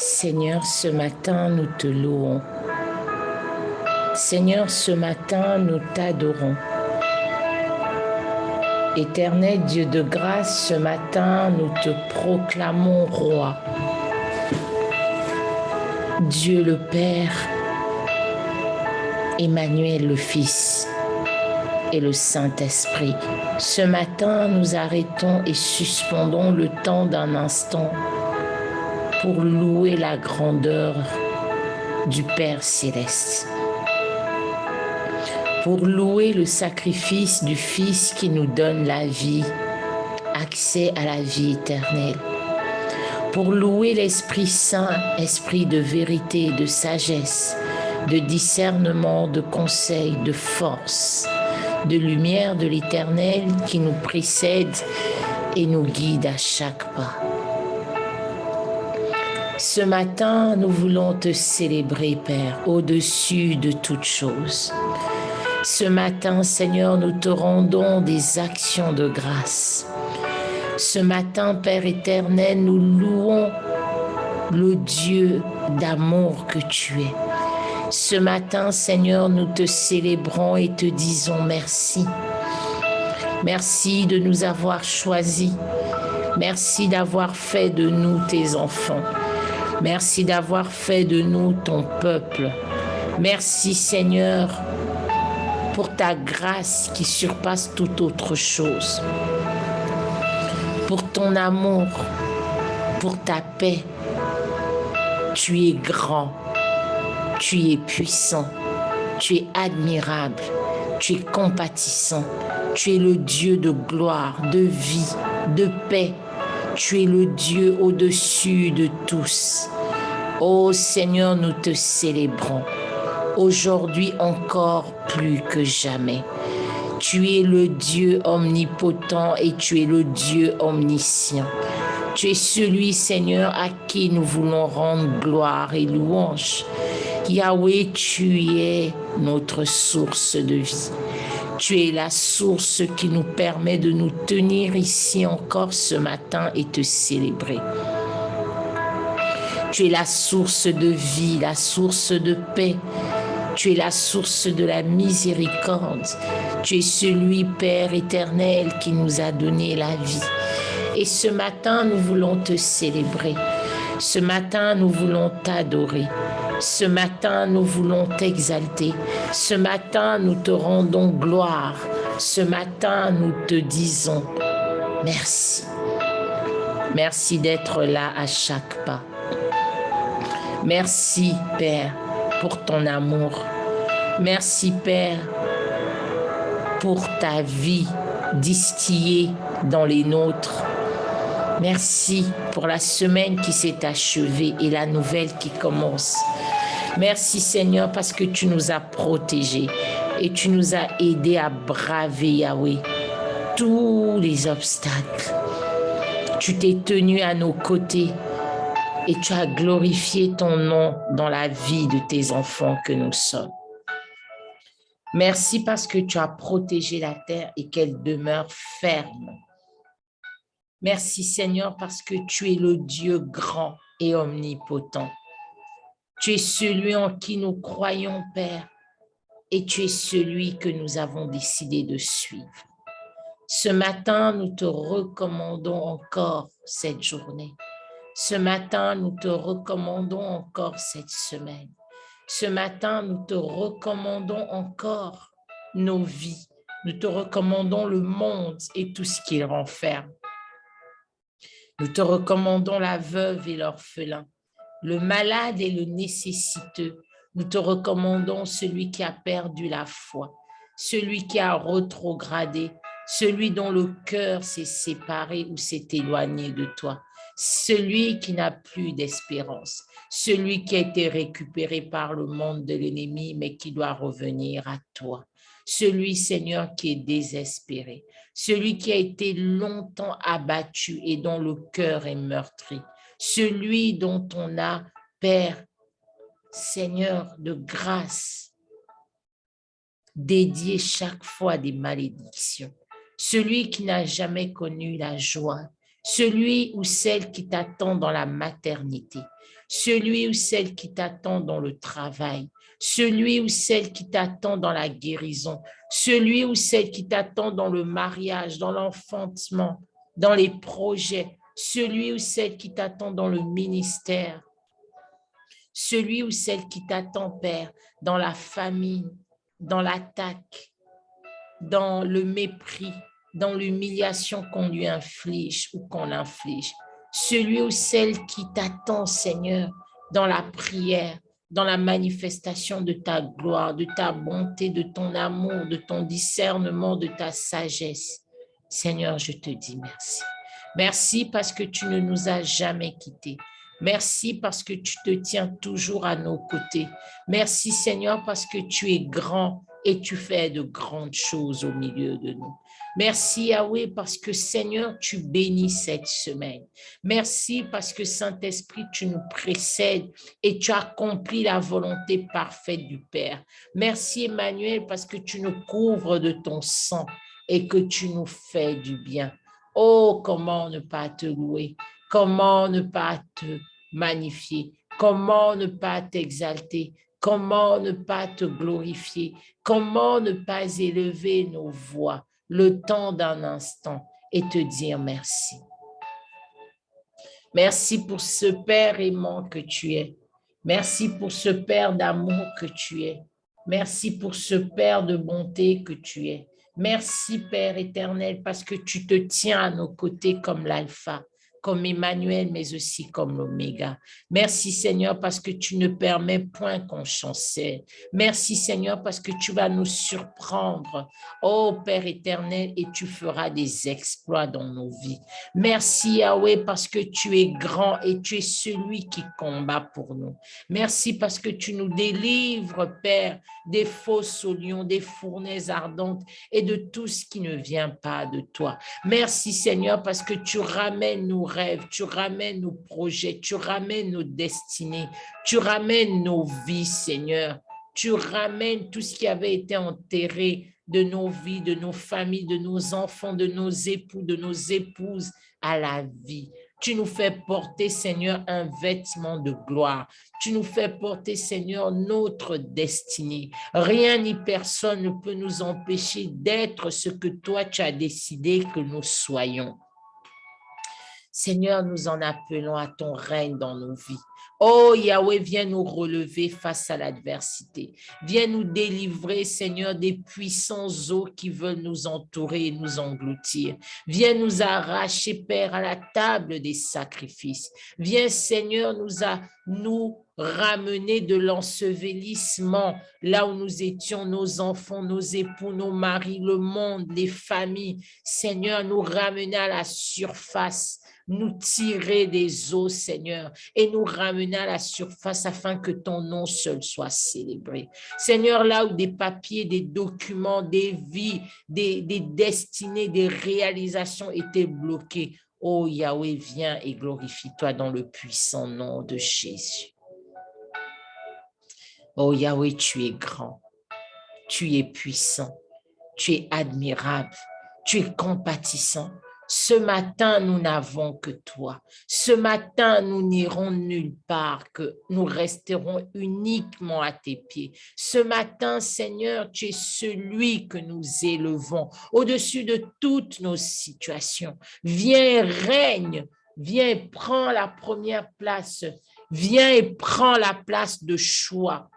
Seigneur, ce matin, nous te louons. Seigneur, ce matin, nous t'adorons. Éternel Dieu de grâce, ce matin, nous te proclamons roi. Dieu le Père, Emmanuel le Fils et le Saint-Esprit. Ce matin, nous arrêtons et suspendons le temps d'un instant pour louer la grandeur du Père céleste, pour louer le sacrifice du Fils qui nous donne la vie, accès à la vie éternelle, pour louer l'Esprit Saint, esprit de vérité, de sagesse, de discernement, de conseil, de force, de lumière de l'Éternel qui nous précède et nous guide à chaque pas. Ce matin, nous voulons te célébrer, Père, au-dessus de toutes choses. Ce matin, Seigneur, nous te rendons des actions de grâce. Ce matin, Père éternel, nous louons le Dieu d'amour que tu es. Ce matin, Seigneur, nous te célébrons et te disons merci. Merci de nous avoir choisis. Merci d'avoir fait de nous tes enfants. Merci d'avoir fait de nous ton peuple. Merci, Seigneur, pour ta grâce qui surpasse toute autre chose. Pour ton amour, pour ta paix. Tu es grand, tu es puissant, tu es admirable, tu es compatissant, tu es le Dieu de gloire, de vie, de paix. Tu es le Dieu au-dessus de tous. Ô Seigneur, nous te célébrons, aujourd'hui encore plus que jamais. Tu es le Dieu omnipotent et tu es le Dieu omniscient. Tu es celui, Seigneur, à qui nous voulons rendre gloire et louange. Yahweh, tu es notre source de vie. Tu es la source qui nous permet de nous tenir ici encore ce matin et te célébrer. Tu es la source de vie, la source de paix. Tu es la source de la miséricorde. Tu es celui, Père éternel, qui nous a donné la vie. Et ce matin, nous voulons te célébrer. Ce matin, nous voulons t'adorer. Ce matin, nous voulons t'exalter. Ce matin, nous te rendons gloire. Ce matin, nous te disons merci. Merci d'être là à chaque pas. Merci, Père, pour ton amour. Merci, Père, pour ta vie distillée dans les nôtres. Merci pour la semaine qui s'est achevée et la nouvelle qui commence. Merci Seigneur parce que tu nous as protégés et tu nous as aidés à braver, Yahweh, tous les obstacles. Tu t'es tenu à nos côtés et tu as glorifié ton nom dans la vie de tes enfants que nous sommes. Merci parce que tu as protégé la terre et qu'elle demeure ferme. Merci Seigneur parce que tu es le Dieu grand et omnipotent. Tu es celui en qui nous croyons, Père, et tu es celui que nous avons décidé de suivre. Ce matin, nous te recommandons encore cette journée. Ce matin, nous te recommandons encore cette semaine. Ce matin, nous te recommandons encore nos vies. Nous te recommandons le monde et tout ce qu'il renferme. Nous te recommandons la veuve et l'orphelin, le malade et le nécessiteux. Nous te recommandons celui qui a perdu la foi, celui qui a rétrogradé, celui dont le cœur s'est séparé ou s'est éloigné de toi, celui qui n'a plus d'espérance, celui qui a été récupéré par le monde de l'ennemi mais qui doit revenir à toi. Celui, Seigneur, qui est désespéré, celui qui a été longtemps abattu et dont le cœur est meurtri, celui dont on a, Père, Seigneur de grâce, dédié chaque fois des malédictions, celui qui n'a jamais connu la joie, celui ou celle qui t'attend dans la maternité, celui ou celle qui t'attend dans le travail, celui ou celle qui t'attend dans la guérison, celui ou celle qui t'attend dans le mariage, dans l'enfantement, dans les projets, celui ou celle qui t'attend dans le ministère, celui ou celle qui t'attend, Père, dans la famille, dans l'attaque, dans le mépris, dans l'humiliation qu'on lui inflige ou qu'on inflige. Celui ou celle qui t'attend, Seigneur, dans la prière, dans la manifestation de ta gloire, de ta bonté, de ton amour, de ton discernement, de ta sagesse. Seigneur, je te dis merci. Merci parce que tu ne nous as jamais quittés. Merci parce que tu te tiens toujours à nos côtés. Merci, Seigneur, parce que tu es grand et tu fais de grandes choses au milieu de nous. Merci, Yahweh, parce que, Seigneur, tu bénis cette semaine. Merci parce que, Saint-Esprit, tu nous précèdes et tu accomplis la volonté parfaite du Père. Merci, Emmanuel, parce que tu nous couvres de ton sang et que tu nous fais du bien. Oh, comment ne pas te louer? Comment ne pas te magnifier? Comment ne pas t'exalter? Comment ne pas te glorifier? Comment ne pas élever nos voix le temps d'un instant et te dire merci? Merci pour ce Père aimant que tu es. Merci pour ce Père d'amour que tu es. Merci pour ce Père de bonté que tu es. Merci, Père éternel, parce que tu te tiens à nos côtés comme l'alpha, comme Emmanuel, mais aussi comme l'oméga. Merci, Seigneur, parce que tu ne permets point qu'on chancelle. Merci, Seigneur, parce que tu vas nous surprendre, oh Père éternel, et tu feras des exploits dans nos vies. Merci, Yahweh, parce que tu es grand et tu es celui qui combat pour nous. Merci parce que tu nous délivres, Père, des fausses au lion, des fournaises ardentes et de tout ce qui ne vient pas de toi. Merci, Seigneur, parce que tu ramènes nos rêves, tu ramènes nos projets, tu ramènes nos destinées, tu ramènes nos vies, Seigneur. Tu ramènes tout ce qui avait été enterré de nos vies, de nos familles, de nos enfants, de nos époux, de nos épouses à la vie. Tu nous fais porter, Seigneur, un vêtement de gloire. Tu nous fais porter, Seigneur, notre destinée. Rien ni personne ne peut nous empêcher d'être ce que toi, tu as décidé que nous soyons. Seigneur, nous en appelons à ton règne dans nos vies. Oh Yahweh, viens nous relever face à l'adversité. Viens nous délivrer, Seigneur, des puissants eaux qui veulent nous entourer et nous engloutir. Viens nous arracher, Père, à la table des sacrifices. Viens, Seigneur, nous ramener de l'ensevelissement, là où nous étions, nos enfants, nos époux, nos maris, le monde, les familles. Seigneur, nous ramener à la surface, nous tirer des eaux, Seigneur, et nous ramener à la surface afin que ton nom seul soit célébré. Seigneur, là où des papiers, des documents, des vies, des destinées, des réalisations étaient bloquées, oh Yahweh, viens et glorifie-toi dans le puissant nom de Jésus. Oh Yahweh, tu es grand, tu es puissant, tu es admirable, tu es compatissant. Ce matin, nous n'avons que toi. Ce matin, nous n'irons nulle part, que nous resterons uniquement à tes pieds. Ce matin, Seigneur, tu es celui que nous élevons au-dessus de toutes nos situations. Viens, règne, viens, prends la première place. Viens et prends la place de choix.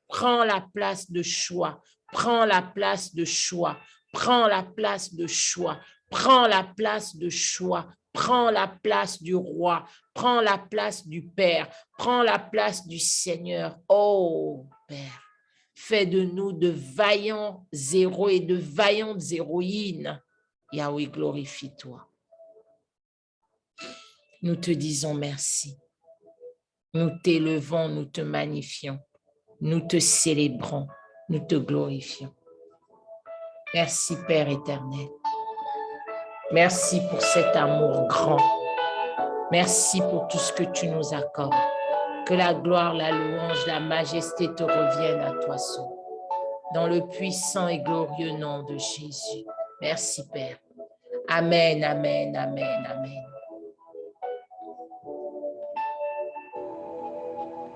Prends la place de choix, prends la place de choix, prends la place de choix, prends la place de choix, prends la place du roi, prends la place du Père, prends la place du Seigneur. Oh Père, fais de nous de vaillants héros et de vaillantes héroïnes. Yahweh, glorifie-toi. Nous te disons merci. Nous t'élevons, nous te magnifions. Nous te célébrons, nous te glorifions. Merci, Père éternel. Merci pour cet amour grand. Merci pour tout ce que tu nous accordes. Que la gloire, la louange, la majesté te reviennent à toi seul. Dans le puissant et glorieux nom de Jésus. Merci, Père. Amen, amen, amen, amen.